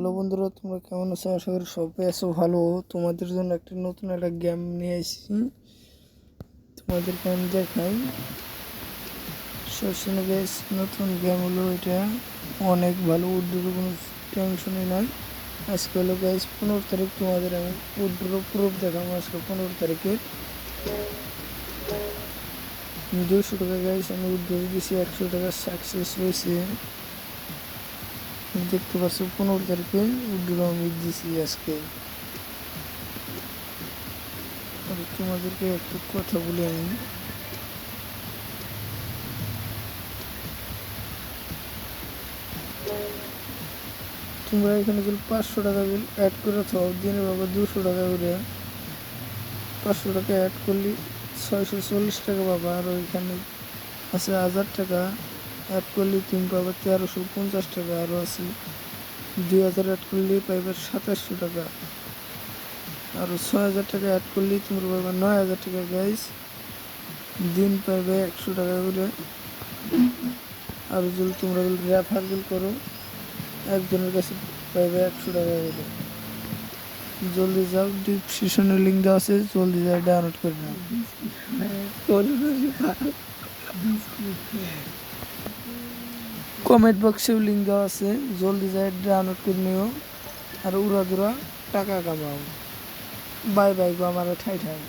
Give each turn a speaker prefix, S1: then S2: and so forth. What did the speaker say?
S1: Hello বন্ধুরা, তোমরা কেমন আছো? আশা করি সবাই আছো ভালো। তোমাদের জন্য একটা নতুন একটা গেম নিয়ে এসেছি, তোমাদেরকে আমি দেখাই। সবসময় বেশ নতুন গেম হলো এটা, অনেক ভালো। উড্ডুর কোনো টেনশনই নাই। আজকে হলো গাইজ 15 তারিখ, তোমাদের আমি উড্ডুর প্রুফ দেখাবো। আজকে 15 তারিখে 200 টাকা গাইজ আমি উড্ডুর দিয়েছি, 100 টাকা সাকসেস হয়েছে। দেখতে পাচ্ছ 15 তারিখে উড্ডুর আমি দিয়েছি আজকে। আর তোমাদেরকে একটু কথা বলি আমি। তোমরা এখানে যদি 500 টাকা অ্যাড করে থাও, দিনে বাবা 200 টাকা করে 500 টাকা অ্যাড করলে 640 টাকা পাবা। আর ওইখানে আছে 1000 টাকা অ্যাড করলে তুমি পাবা 1350 টাকা। আরও আছে 2000 অ্যাড করলে পাইবে 2700 টাকা। আরও 6000 টাকা অ্যাড করলে তোমরা পাবা 9000 টাকা। গাইস দিন পাইবে 100 টাকা করে। আর যদি তোমরা রেফার করো একজনের কাছে পাইবে 100 টাকা করে। জলদি যাও, ডিসক্রিপশনে লিঙ্ক দেওয়া আছে, জলদি যাও ডাউনলোড করে নাও। কমেন্ট বক্সেও লিঙ্ক দেওয়া আছে, জলদি যাই ডাউনলোড করে নিও আর উড়াদুরা টাকা কামাও। বাই বাই গো আমার ঠাই ঠাই।